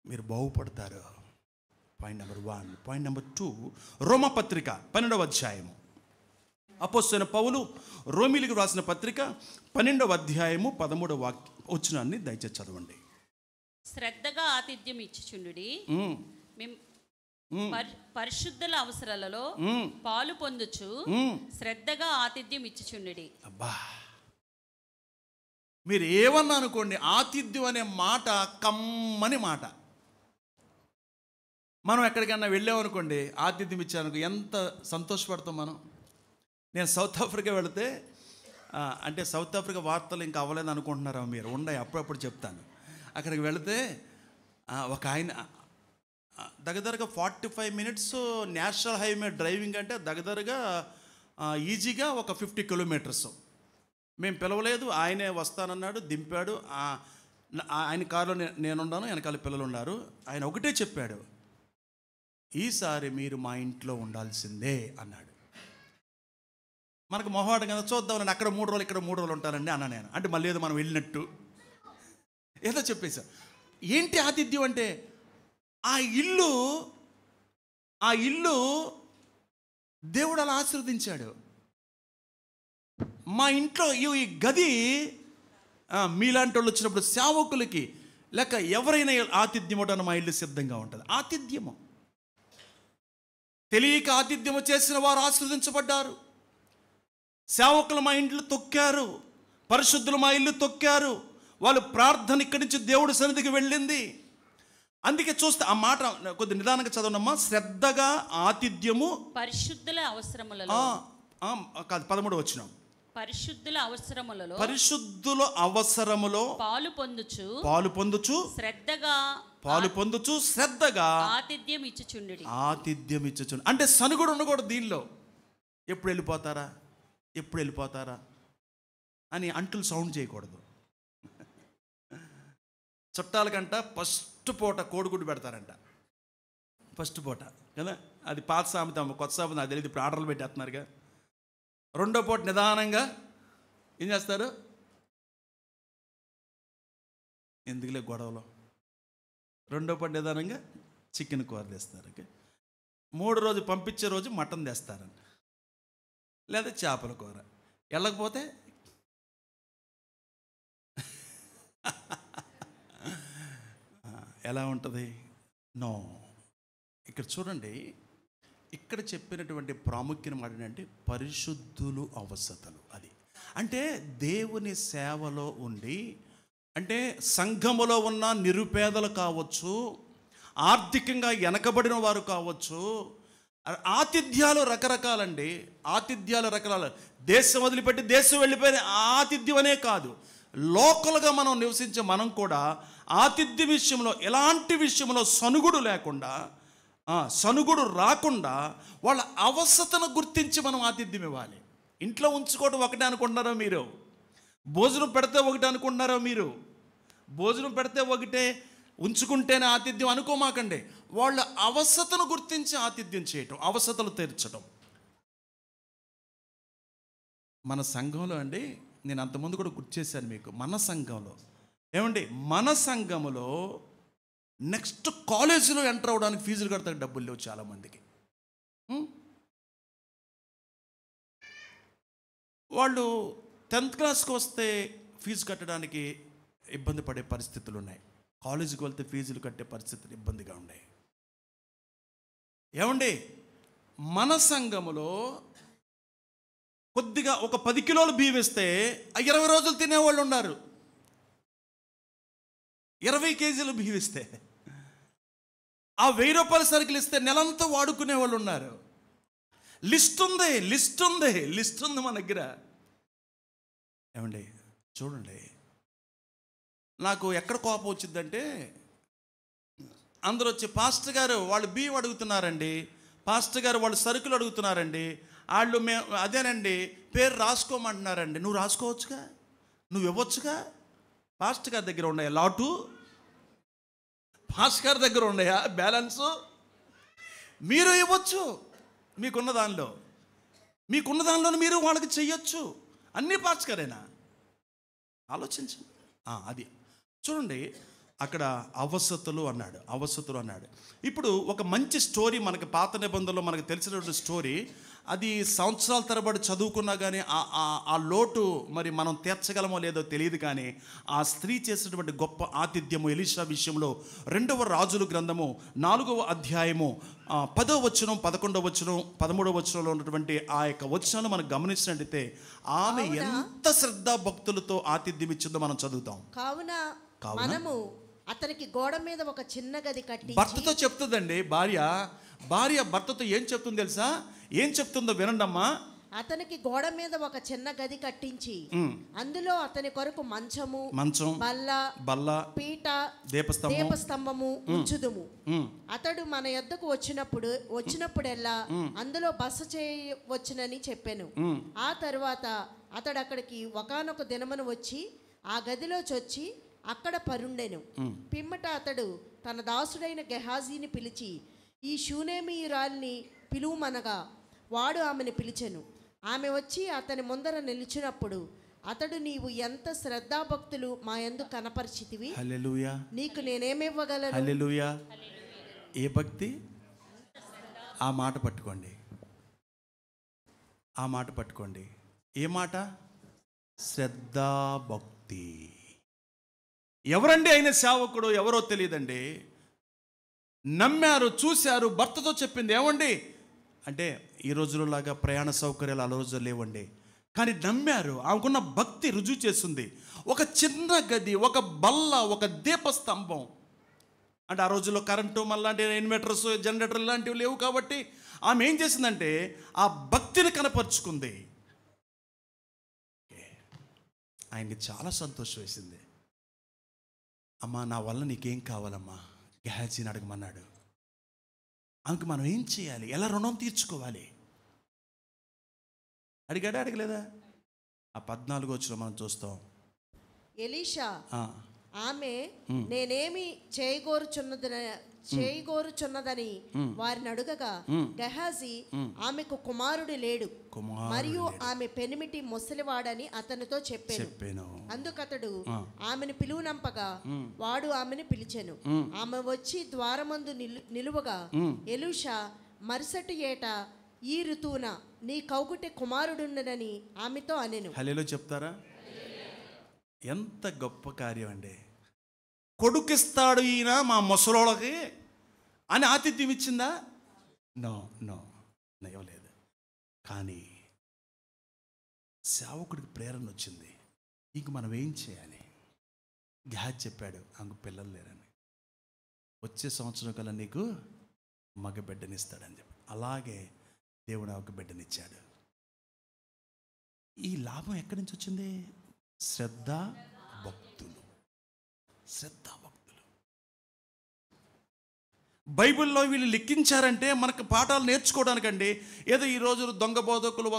మీరు బాగుపడతారు. Point number 1. పాయింట్ నెంబర్ 2, రోమపత్రిక 12వ అధ్యాయము. అపోస్తలుడైన పౌలు రోమీయులకు రాసిన పత్రిక 12వ అధ్యాయము 13వ వచనాన్ని దయచేసి చదవండి. శ్రద్ధగా ఆతిథ్యం ఇచ్చుచుండుడి, పరిశుద్ధుల అవసరాలలో పాలు పొందుచు శ్రద్ధగా ఆతిథ్యం ఇచ్చుచుండుడి. అబ్బా, మీరు ఏమన్నా అనుకోండి, ఆతిథ్యం అనే మాట కమ్మని మాట. మనం ఎక్కడికన్నా వెళ్ళామనుకోండి, ఆతిథ్యం ఇచ్చానుకో ఎంత సంతోషపడతాం మనం. నేను సౌత్ ఆఫ్రికా వెళితే, అంటే సౌత్ ఆఫ్రికా వార్తలు ఇంకా అవ్వలేదు అనుకుంటున్నారా మీరు? ఉన్నాయి, అప్పుడప్పుడు చెప్తాను. అక్కడికి వెళితే ఒక ఆయన దగ్గరగా 45 మినిట్స్ నేషనల్ హైవే డ్రైవింగ్ అంటే దగ్గరగా ఈజీగా ఒక 50 కిలోమీటర్స్. మేము పిలవలేదు, ఆయనే వస్తానన్నాడు, దింపాడు. ఆయన కారులో నేనున్నాను, వెనకాల పిల్లలు ఉన్నారు. ఆయన ఒకటే చెప్పాడు, ఈసారి మీరు మా ఇంట్లో ఉండాల్సిందే అన్నాడు. మనకు మొహమాటం కదా, చూద్దామని అక్కడ 3 రోజులు ఇక్కడ 3 రోజులు ఉంటానండి అన్నా నేను. అంటే మళ్ళీ ఏదో మనం వెళ్ళినట్టు ఏదో చెప్పేశా. ఏంటి ఆతిథ్యం అంటే, ఆ ఇల్లు దేవుడు అలా ఆశీర్వదించాడు. మా ఇంట్లో ఈ గది మీలాంటి వాళ్ళు వచ్చినప్పుడు సేవకులకి లేక ఎవరైనా ఆతిథ్యం ఇవ్వడానికి మా ఇల్లు సిద్ధంగా ఉంటుంది. ఆతిథ్యము తెలియక ఆతిథ్యము చేసిన వారు ఆశీర్వదించబడ్డారు. సేవకులు మా ఇంట్లో తొక్కారు, పరిశుద్ధులు మా ఇల్లు తొక్కారు. వాళ్ళు ప్రార్థన ఇక్కడి నుంచి దేవుడి సన్నిధికి వెళ్ళింది. అందుకే చూస్తే ఆ మాట కొద్ది నిదానంగా చదవనమ్మా. శ్రద్ధగా ఆతిథ్యము పరిశుద్ధుల అవసరములలో కాదు 13వ వచనం. పరిశుద్ధుల అవసరములో పాలు పొందుచు శ్రద్ధగా ఆతిథ్యం ఇచ్చుచుండుడి. అంటే సనుగుడు ఉండకూడదు దీనిలో. ఎప్పుడు వెళ్ళిపోతారా అని అంటులు సౌండ్ చేయకూడదు. చుట్టాలకంట ఫస్ట్ పూట కోడిగుడ్డు పెడతారంట, ఫస్ట్ పూట కదా. అది పాత సామెత, కొత్త సామెత నాకు తెలియదు, ఇప్పుడు ఆర్డర్లు పెట్టేస్తున్నారుగా. రెండో పూట నిదానంగా ఏం చేస్తారు? ఎందుకులే గొడవలో. రెండో పూట నిదానంగా చికెన్ కూర తెస్తారు. మూడో రోజు పంపించే రోజు మటన్ తెస్తారంట, లేదా చేపల కూర. వెళ్ళకపోతే ఎలా ఉంటుంది? నో. ఇక్కడ చూడండి, ఇక్కడ చెప్పినటువంటి ప్రాముఖ్యం ఏంటంటే పరిశుద్ధులు అవసతలు. అది అంటే దేవుని సేవలో ఉండి, అంటే సంఘములో ఉన్న నిరుపేదలు కావచ్చు, ఆర్థికంగా వెనకబడిన వారు కావచ్చు. ఆతిథ్యాలు రకరకాలండి, ఆతిథ్యాలు రకరకాల. దేశం వదిలిపెట్టి దేశం వెళ్ళిపోయిన ఆతిథ్యం అనే కాదు, లోకల్గా మనం నివసించే మనం కూడా ఆతిథ్య విషయంలో ఎలాంటి విషయంలో సనుగుడు లేకుండా, సనుగుడు రాకుండా వాళ్ళ అవసతను గుర్తించి మనం ఆతిథ్యం ఇవ్వాలి. ఇంట్లో ఉంచుకోవడం ఒకటే అనుకుంటున్నారో మీరు? భోజనం పెడితే ఒకటే అనుకుంటున్నారో మీరు? భోజనం పెడితే ఒకటే, ఉంచుకుంటేనే ఆతిథ్యం అనుకోమాకండి. వాళ్ళ అవసతను గుర్తించి ఆతిథ్యం చేయటం, అవసతలు తీర్చడం. మన సంఘంలో అండి, నేను అంతకుముందు కూడా గుర్తు చేశాను మీకు, మన సంఘంలో ఏమండి, మన సంఘంలో నెక్స్ట్ కాలేజీలో ఎంటర్ అవ్వడానికి ఫీజులు కడతానికి డబ్బులు లేవు చాలామందికి. వాళ్ళు 10th క్లాస్కి వస్తే ఫీజు కట్టడానికి ఇబ్బంది పడే పరిస్థితులు ఉన్నాయి. కాలేజీకి వెళ్తే ఫీజులు కట్టే పరిస్థితులు ఇబ్బందిగా ఉన్నాయి. ఏమండి, మన సంఘములో కొద్దిగా ఒక 10 కిలోలు బియ్యం ఇస్తే 20 రోజులు తినేవాళ్ళు ఉన్నారు. 20 కేజీలు బియ్యం ఇస్తే, ఆ 1000 రూపాయల సరుకులు ఇస్తే నెలంతా వాడుకునే వాళ్ళు ఉన్నారు. లిస్ట్ ఉంది మన దగ్గర. ఏమండి చూడండి, నాకు ఎక్కడ కోపం వచ్చిందంటే, అందరూ వచ్చి పాస్టర్ గారు వాళ్ళు బియ్యం అడుగుతున్నారండి, పాస్టర్ గారు వాళ్ళు సరుకులు అడుగుతున్నారండి, వాళ్ళు మేము అదేనండి పేరు రాసుకోమంటున్నారండి. నువ్వు రాసుకోవచ్చుగా, నువ్వు ఇవ్వచ్చుగా. పాస్టర్ గారి దగ్గర ఉన్నాయా లాటు? పాస్టర్ గారి దగ్గర ఉన్నాయా బ్యాలెన్సు? మీరు ఇవ్వచ్చు. మీకున్న దానిలో మీరు వాళ్ళకి చెయ్యొచ్చు. అన్నీ పాస్టర్ గారేనా? ఆలోచించండి. అది చూడండి, అక్కడ అవసతులు అన్నాడు. ఇప్పుడు ఒక మంచి స్టోరీ మనకి పాత నిబంధనలో మనకు తెలిసినటువంటి స్టోరీ, అది సంవత్సరాల తరబడి చదువుకున్నా కానీ ఆ లోటు మరి మనం తీర్చగలమో లేదో తెలియదు. కానీ ఆ స్త్రీ చేసినటువంటి గొప్ప ఆతిథ్యము ఎలీషా విషయంలో 2వ రాజుల గ్రంథము 4వ అధ్యాయము 10వ వచనం, 11వ వచనం, 13వ వచనంలో ఉన్నటువంటి ఆ యొక్క వచనాలు మనం గమనించినట్లయితే ఆమె ఎంత శ్రద్ధా భక్తులతో ఆతిథ్యం ఇచ్చిందో మనం చదువుతాం. కావున మనము అతనికి గోడ మీద ఒక చిన్న గది కట్టి, భర్తతో చెప్తుందండి భార్య భర్తతో ఏం చెప్తుంది తెలుసా? ఏం చెప్తుందో వినండమ్మా. అతనికి గోడ మీద ఒక చిన్న గది కట్టించి అందులో అతని కొరకు మంచం, బల్ల, పీట, దీపస్తంభము ఉంచుదుము. అతడు మన యొద్దకు వచ్చినప్పుడెల్లా అందులో బస చేయవచ్చునని చెప్పాను. ఆ తరువాత అతడు అక్కడికి ఒకానొక దినమున వచ్చి ఆ గదిలో చొచ్చి అక్కడ పరుండెను. పిమ్మట అతడు తన దాసుడైన గెహాజీని పిలిచి, ఈ షూనేమీయురాలిని పిలువమనగా వాడు ఆమెను పిలిచెను. ఆమె వచ్చి అతని ముందర నిలిచినప్పుడు అతడు, నీవు ఎంత శ్రద్ధాభక్తులు మా యందు కనపరిచితివి, హల్లెలూయా, నీకు నేనేమివ్వగలను. హల్లెలూయా. ఏ భక్తి? ఆ మాట పట్టుకోండి. ఏ మాట? శ్రద్ధాభక్తి. ఎవరండి అయిన సేవకుడు? ఎవరో తెలియదండి. నమ్మారు, చూశారు. భర్తతో చెప్పింది ఏమండి అంటే, ఈ రోజులలాగా ప్రయాణ సౌకర్యాలు ఆ రోజులు లేవండి. కానీ నమ్మారు. ఆమెకున్న భక్తి రుజువు చేస్తుంది. ఒక చిన్న గది, ఒక బల్ల, ఒక దీపస్తంభం. అంటే ఆ రోజుల్లో కరెంటు మళ్ళీ ఇన్వర్టర్స్, జనరేటర్లు లాంటివి లేవు కాబట్టి ఆమె ఏం చేసిందంటే ఆ భక్తిని కనపరుచుకుంది. ఆయనకి చాలా సంతోషం వేసింది. అమ్మా, నా వల్ల నీకేం కావాలమ్మా? గెహాజీని అడగమన్నాడు. ఆమెకు మనం ఏం చేయాలి? ఎలా రుణం తీర్చుకోవాలి? అడగలేదా? ఆ 14వ వచనం మనం చూస్తాం. ఎలీషా ఆమె నేనేమి చేయగోరుచున్నదని వారిని అడుగగా, గెహాజీ ఆమెకు కుమారుడు లేడు మరియు ఆమె పెనిమిటి ముసలివాడని అతనితో చెప్పాను. అందుకతడు ఆమెను పిలువనంపగా వాడు ఆమెను పిలిచెను. ఆమె వచ్చి ద్వారమందు నిలువగా ఎలీషా మరుసటి ఏట ఈ ఋతువున నీ కౌగుటె కుమారుడున్నదని ఆమెతో అనెను. హల్లెలూయా చెప్తారా? ఎంత గొప్ప కార్యం అండి. కొడుకిస్తాడు ఈయన మా ముసలోళ్ళకి అని ఆతిథ్యం ఇచ్చిందా? నో, ఇవ్వలేదు. కానీ సేవకుడికి ప్రేరణ వచ్చింది. ఇంక మనం ఏం చేయాలి? గెహాజీ చెప్పాడు, ఆమెకు పిల్లలు లేరని. వచ్చే సంవత్సరం కల్లా నీకు మగ బిడ్డనిస్తాడని చెప్పి. అలాగే దేవుడు ఒక బిడ్డనిచ్చాడు. ఈ లాభం ఎక్కడి నుంచి వచ్చింది? శ్రద్ధాభక్తులు. బైబిల్లో వీళ్ళు లెక్కించారంటే మనకు పాఠాలు నేర్చుకోవడానికండి. ఏదో ఈరోజు దొంగ బోధకులు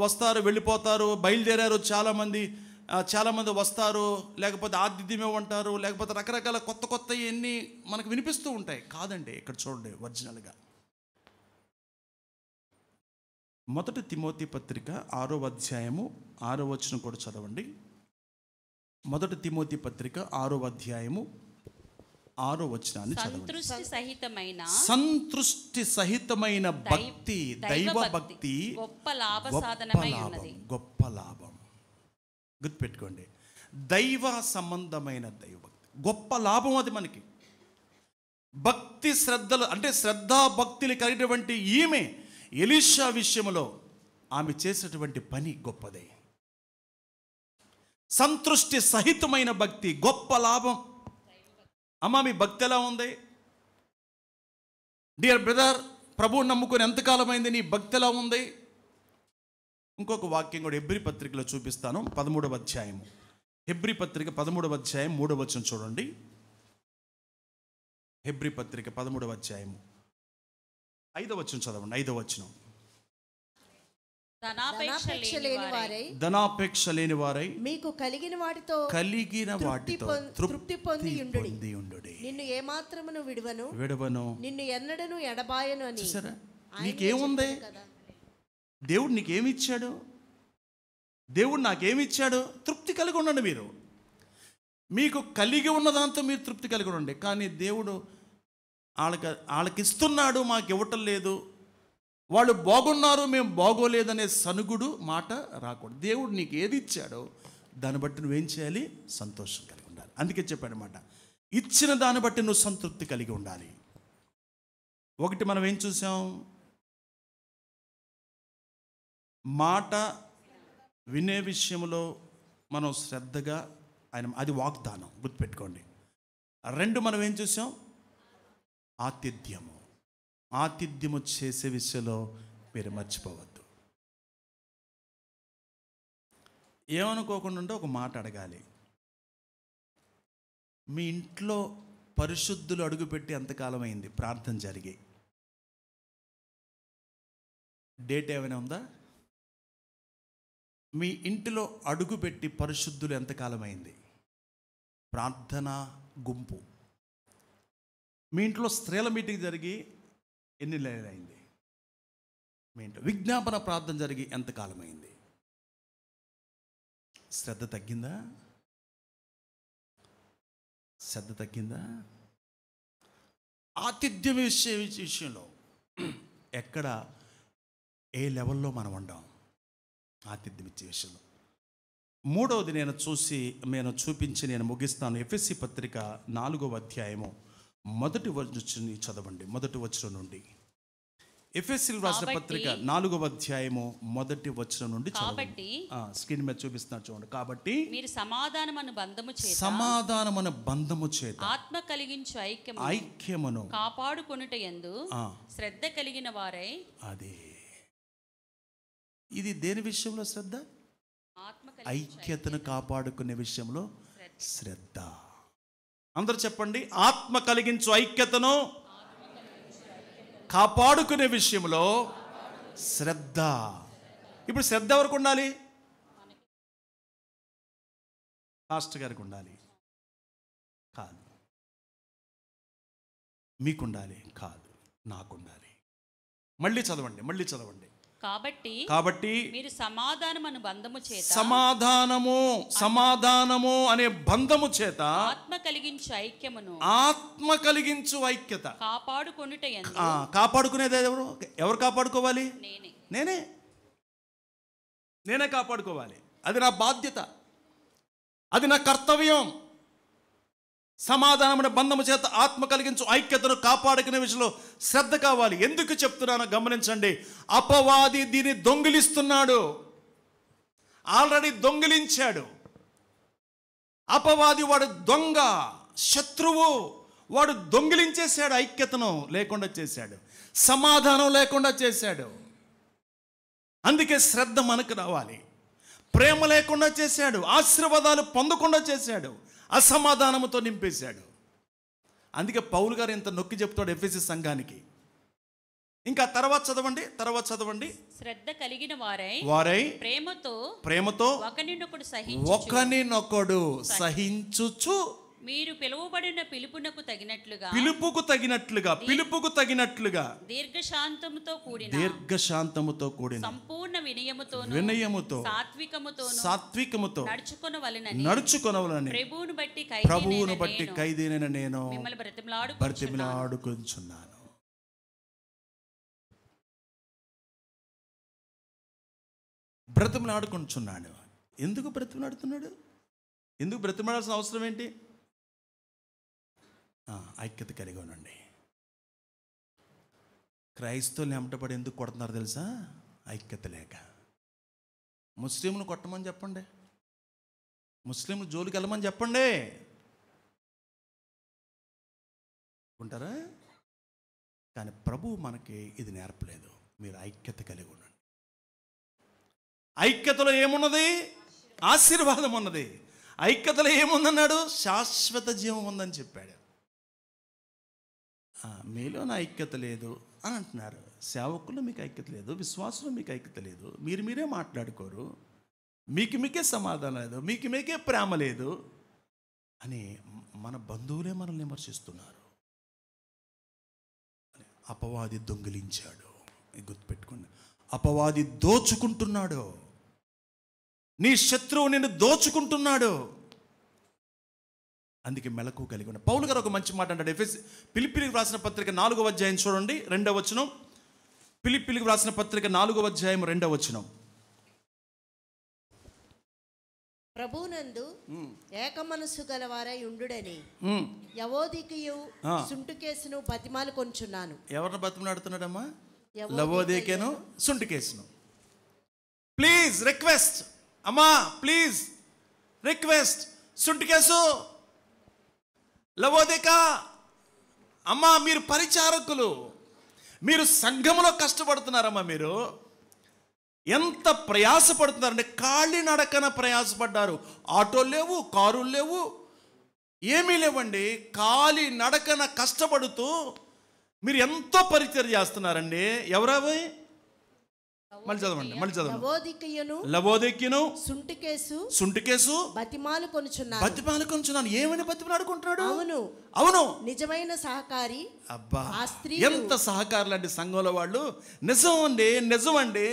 వస్తారు వెళ్ళిపోతారు, బయలుదేరారు చాలామంది వస్తారు, లేకపోతే ఆతిథ్యం ఇవ్వమంటారు, లేకపోతే రకరకాల కొత్త ఎన్ని మనకు వినిపిస్తూ ఉంటాయి. కాదండి, ఇక్కడ చూడండి ఒరిజినల్గా. 1 తిమోతి పత్రిక 6వ అధ్యాయము 6వ వచనం కూడా చదవండి. 1 తిమోతి పత్రిక 6వ అధ్యాయము 6వ వచనాన్ని చదవండి. సంతృష్టి సహితమైన భక్తి, దైవ భక్తి గొప్ప లాభం. గుర్తుపెట్టుకోండి, దైవ సంబంధమైన దైవభక్తి గొప్ప లాభం. అది మనకి భక్తి శ్రద్ధలు అంటే శ్రద్ధా భక్తులు కలిగినటువంటి ఈమె ఎలీషా విషయంలో ఆమె చేసినటువంటి పని గొప్పదే. సంతృష్టి సహితమైన భక్తి గొప్ప లాభం. అమ్మా, మీ భక్తి ఎలా ఉంది? డియర్ బ్రదర్, ప్రభువుని నమ్ముకొని ఎంతకాలమైంది? నీ భక్తి ఎలా ఉంది? ఇంకొక వాక్యం కూడా హెబ్రీ పత్రికలో చూపిస్తాను. 13వ అధ్యాయము, హెబ్రీ పత్రిక 13వ అధ్యాయం 3వ వచనం చూడండి. హెబ్రీ పత్రిక 13వ అధ్యాయము 5వ వచనం చదవండి. 5వ వచనం. ధనాపేక్ష లేని వారై మీకు కలిగిన వాటితో తృప్తి పొంది ఉండుడి. నిన్ను ఏమాత్రమును విడువను నిన్ను ఎన్నడను ఎడబాయను అని. నీకేముంది? దేవుడు నీకేమిచ్చాడు? దేవుడు నాకేమిచ్చాడు? తృప్తి కలిగి ఉండండి. మీరు మీకు కలిగి ఉన్న దాంతో మీరు తృప్తి కలిగి ఉండండి. కానీ దేవుడు వాళ్ళకి ఇస్తున్నాడు, మాకు ఇవ్వటం లేదు, వాళ్ళు బాగున్నారు మేము బాగోలేదనే సనుగుడు మాట రాకూడదు. దేవుడు నీకు ఏది ఇచ్చాడో దాన్ని బట్టి నువ్వేం చేయాలి? సంతోషం కలిగి ఉండాలి. అందుకే చెప్పాడనమాట, ఇచ్చిన దాన్ని బట్టి నువ్వు సంతృప్తి కలిగి ఉండాలి. ఒకటి మనం ఏం చూసాం? మాట వినే విషయంలో మనం శ్రద్ధగా అది వాగ్దానం, గుర్తుపెట్టుకోండి. రెండు, మనం ఏం చూసాం? ఆతిథ్యము చేసే విషయంలో మీరు మర్చిపోవద్దు. ఏమనుకోకుండా ఉంటే ఒక మాట అడగాలి. మీ ఇంట్లో పరిశుద్ధులు అడుగుపెట్టి ఎంతకాలం అయింది? ప్రార్థన జరిగి డేట్ ఏమైనా ఉందా? మీ ఇంటిలో అడుగుపెట్టి పరిశుద్ధులు ఎంతకాలం అయింది? ప్రార్థన గుంపు. మీ ఇంట్లో స్త్రీల మీటింగ్ జరిగి ఎన్ని నెలలైంది? మీ ఇంట్లో విజ్ఞాపన ప్రార్థన జరిగి ఎంతకాలం అయింది? శ్రద్ధ తగ్గిందా? ఆతిథ్యం విషయంలో ఎక్కడ ఏ లెవెల్లో మనం ఉండాం? ఆతిథ్యం ఇచ్చే విషయంలో. మూడవది నేను చూపించి నేను ముగిస్తాను. ఎఫెసీ పత్రిక 4వ అధ్యాయము మొదటి వచనం చదవండి. మొదటి వచనం నుండి. ఎఫెసీయులకు రాసిన పత్రిక 4వ అధ్యాయము మొదటి వచనం నుండి చదవండి. స్క్రీన్ మీద చూపిస్తున్నా చూడండి. కాబట్టి మీరు సమాధానమను బంధము చేత ఆత్మ కలిగించు ఐక్యమును కాపాడుకొనుట యందు శ్రద్ధ కలిగిన వారై. అదే, ఇది దేని విషయంలో శ్రద్ధ? ఐక్యతను కాపాడుకునే విషయంలో శ్రద్ధ. అందరూ చెప్పండి, ఆత్మ కలిగించు ఐక్యతను కాపాడుకునే విషయంలో శ్రద్ధ. ఇప్పుడు శ్రద్ధ ఎవరికి ఉండాలి? పాస్టర్ గారికి ఉండాలి కాదు, మీకుండాలి కాదు, నాకుండాలి. మళ్ళీ చదవండి. కాబట్టి మీరు సమాధానము అనే బంధము చేత ఆత్మ కలిగించు ఐక్యత కాపాడుకునేది ఎవరు కాపాడుకోవాలి? నేనే కాపాడుకోవాలి. అది నా బాధ్యత, అది నా కర్తవ్యం. సమాధానమైన బంధము చేత ఆత్మ కలిగించు ఐక్యతను కాపాడుకునే విషయంలో శ్రద్ధ కావాలి. ఎందుకు చెప్తున్నానో గమనించండి. అపవాది దీన్ని దొంగిలిస్తున్నాడు, ఆల్రెడీ దొంగిలించాడు. అపవాది వాడు దొంగ, శత్రువు. వాడు దొంగిలించేశాడు, ఐక్యతను లేకుండా చేశాడు, సమాధానం లేకుండా చేశాడు. అందుకే శ్రద్ధ మనకు రావాలి. ప్రేమ లేకుండా చేశాడు, ఆశీర్వాదాలు పొందకుండా చేశాడు, అసమాధానముతో నింపేశాడు. అందుకే పౌలు గారు ఇంత నొక్కి చెప్తాడు ఎఫెసీ సంఘానికి. ఇంకా తర్వాత చదవండి. శ్రద్ధ కలిగిన వారై ప్రేమతో ఒకనినొకడు సహించుచు మీరు పిలువబడిన పిలుపుకు తగినట్లుగా దీర్ఘశాంతముతో కూడిన సంపూర్ణ వినయముతో సాత్వికముతో నడుచుకొనవలెనని ప్రభువును బట్టి ఖైదీనైన నేను బ్రతిమలాడుకొనుచున్నాను. బ్రతిమలాడుకొనుచున్నాడు. ఎందుకు బ్రతిమలాడుతున్నాడు? ఎందుకు బ్రతిమలాడాల్సిన అవసరం ఏంటి? ఐక్యత కలిగి ఉండండి. క్రైస్తవుల్ని వెంటబడి ఎందుకు కొడుతున్నారు తెలుసా? ఐక్యత లేక. ముస్లింలు కొట్టమని చెప్పండి, ముస్లింలు జోలికి వెళ్ళమని చెప్పండి, ఉంటారా? కానీ ప్రభు మనకి ఇది నేర్పలేదు. మీరు ఐక్యత కలిగి ఉండండి. ఐక్యతలో ఏమున్నది? ఆశీర్వాదం ఉన్నది. ఐక్యతలో ఏముందన్నాడు? శాశ్వత జీవం ఉందని చెప్పాడు. మీలో నా ఐక్యత లేదు, అని అంటున్నారు. సేవకులు మీకు ఐక్యత లేదు, విశ్వాసులు మీకు ఐక్యత లేదు, మీరే మాట్లాడుకోరు, మీకే సమాధానం లేదు, మీకే ప్రేమ లేదు అని మన బంధువులే మనల్ని విమర్శిస్తున్నారు. అపవాది దొంగిలించాడు. గుర్తుపెట్టుకోండి, అపవాది దోచుకుంటున్నాడు. నీ శత్రువు నిన్ను దోచుకుంటున్నాడు. అందుకే మెలకు కలిగి ఉన్న పౌలు గారు ఒక మంచి మాట అంటాడు. ఫిలిప్పీలకు రాసిన పత్రిక 4వ అధ్యాయం చూడండి, 2వ వచనం. ఫిలిప్పీలకు రాసిన పత్రిక 4వ అధ్యాయం 2వ వచనం. ప్రభువునందు ఏక మనస్సు గలవారై ఉండుడని యవోదికయు సుంటుకేసును బతిమాలు కొంచున్నాను. ఎవరిని బతిమాలుతున్నాడమ్మా? లవోదికను సుంటుకేసును. ప్లీజ్ రిక్వెస్ట్ అమ్మా, ప్లీజ్ రిక్వెస్ట్. సుంటుకేసు, లవోదిక అమ్మా, మీరు పరిచారకులు, మీరు సంఘములో కష్టపడుతున్నారమ్మా. మీరు ఎంత ప్రయాసపడుతున్నారంటే కాళ్ళి నడకన ప్రయాసపడ్డారు. ఆటోలు లేవు, కారులు లేవు, ఏమీ లేవండి. కాలి నడకన కష్టపడుతూ మీరు ఎంతో పరిచర్య చేస్తున్నారండి. ఎవరవి? మళ్ళీ చదవండి. లవోదికను సుంటుకేసు బతిమాలు కొనుచున్నాను. ఏమని బతిమాలుకుంటున్నాడు? అవును, నిజమైన సహకారి. అబ్బా, ఎంత సహకారులు అండి సంఘంలో వాళ్ళు. నిజం అండి,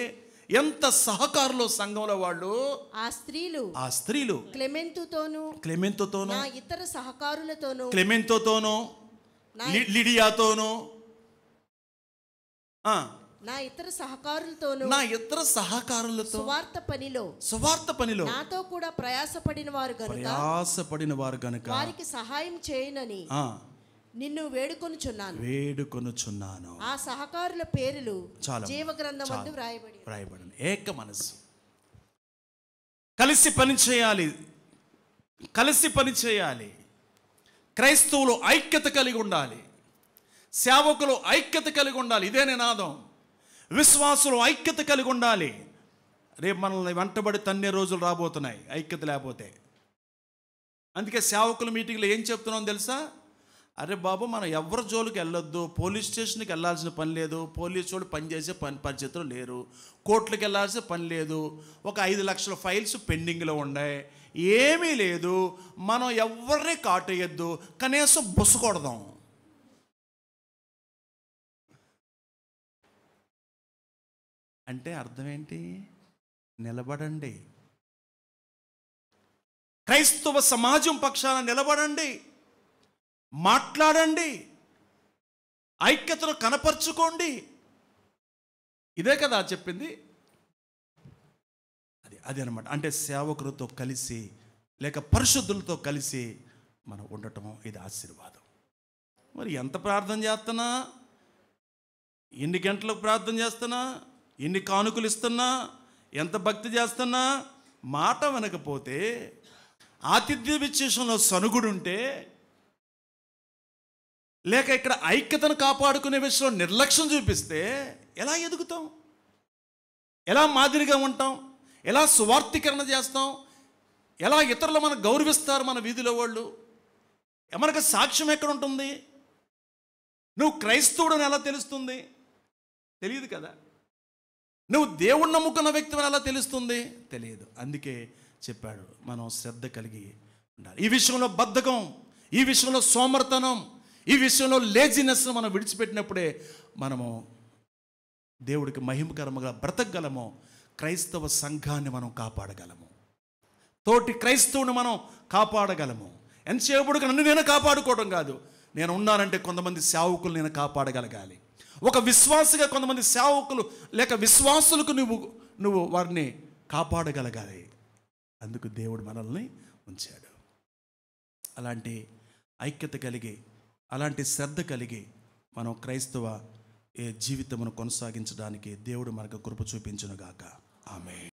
ఎంత సహకారులు సంఘంలో వాళ్ళు. ఆ స్త్రీలు క్లెమెంతుతోను నా ఇతర సహకారులతోను, క్లెమెంతోతోను, లిడియాతోను, నా ఇతర సహకారులతో సువార్త పనిలో నాతో కూడా ప్రయాసపడిన వారు గనుక వారికి సహాయం చేయనని నిన్ను వేడుకొనుచున్నాను. ఆ సహకారుల పేర్లు జీవ గ్రంథమందు వ్రాయబడి. ఏక మనసు, కలిసి పని చేయాలి. క్రైస్తవులు ఐక్యత కలిగి ఉండాలి, సేవకులు ఐక్యత కలిగి ఉండాలి. ఇదే నినాదం. విశ్వాసులు ఐక్యత కలిగి ఉండాలి. రేపు మనల్ని వెంటబడి తన్నే రోజులు రాబోతున్నాయి ఐక్యత లేకపోతే. అందుకే సేవకుల మీటింగ్లో ఏం చెప్తున్నాం తెలుసా? అరే బాబు, మనం ఎవరి జోలికి వెళ్ళొద్దు, పోలీస్ స్టేషన్కి వెళ్ళాల్సిన పని లేదు, పోలీసు వాళ్ళు పనిచేసే పరిస్థితులు లేరు, కోర్టులకు వెళ్ళాల్సిన పని లేదు, ఒక 5 లక్షల ఫైల్స్ పెండింగ్లో ఉన్నాయి, ఏమీ లేదు. మనం ఎవరిని కాటేయద్దు, కనీసం బుస కొడదాం. అంటే అర్థం ఏంటి? నిలబడండి, క్రైస్తవ సమాజం పక్షాన నిలబడండి, మాట్లాడండి, ఐక్యతను కనపరుచుకోండి. ఇదే కదా చెప్పింది. అది అనమాట. అంటే సేవకులతో కలిసి లేక పరిశుద్ధులతో కలిసి మనం ఉండటం ఇది ఆశీర్వాదం. మరి ఎంత ప్రార్థన చేస్తున్నా, ఎన్ని గంటలకు ప్రార్థన చేస్తున్నా, ఎన్ని కానుకలు ఇస్తున్నా, ఎంత భక్తి చేస్తున్నా, మాట వినకపోతే, ఆతిథ్య విశేషంలో సనుగుడుంటే, లేక ఇక్కడ ఐక్యతను కాపాడుకునే విషయంలో నిర్లక్ష్యం చూపిస్తే ఎలా ఎదుగుతాం? ఎలా మాదిరిగా ఉంటాం? ఎలా సువార్థీకరణ చేస్తాం? ఎలా ఇతరులు మనకు గౌరవిస్తారు? మన వీధిలో వాళ్ళు మనకు సాక్ష్యం ఎక్కడ ఉంటుంది? నువ్వు క్రైస్తవుడని ఎలా తెలుస్తుంది? తెలియదు కదా. నువ్వు దేవుణ్ణి నమ్ముకున్న వ్యక్తిని ఎలా తెలుస్తుంది? తెలియదు. అందుకే చెప్పాడు, మనం శ్రద్ధ కలిగి ఉండాలి. ఈ విషయంలో బద్ధకం, ఈ విషయంలో సోమర్తనం, ఈ విషయంలో లేజినెస్ను మనం విడిచిపెట్టినప్పుడే మనము దేవుడికి మహిమకరంగా బ్రతకగలము. క్రైస్తవ సంఘాన్ని మనం కాపాడగలము, తోటి క్రైస్తవుని మనం కాపాడగలము. ఎంతసేపుడుగా నన్ను నేను కాపాడుకోవడం కాదు, నేను ఉన్నానంటే కొంతమంది సేవకులు నేను కాపాడగలగాలి. ఒక విశ్వాసిగా కొంతమంది సేవకులు లేక విశ్వాసులకు నువ్వు వారిని కాపాడగలగాలి. అందుకు దేవుడు మనల్ని ఉంచాడు. అలాంటి ఐక్యత కలిగి, అలాంటి శ్రద్ధ కలిగి మనం క్రైస్తవ జీవితమును కొనసాగించడానికి దేవుడు మనకు కృప చూపించునుగాక. ఆమేన్.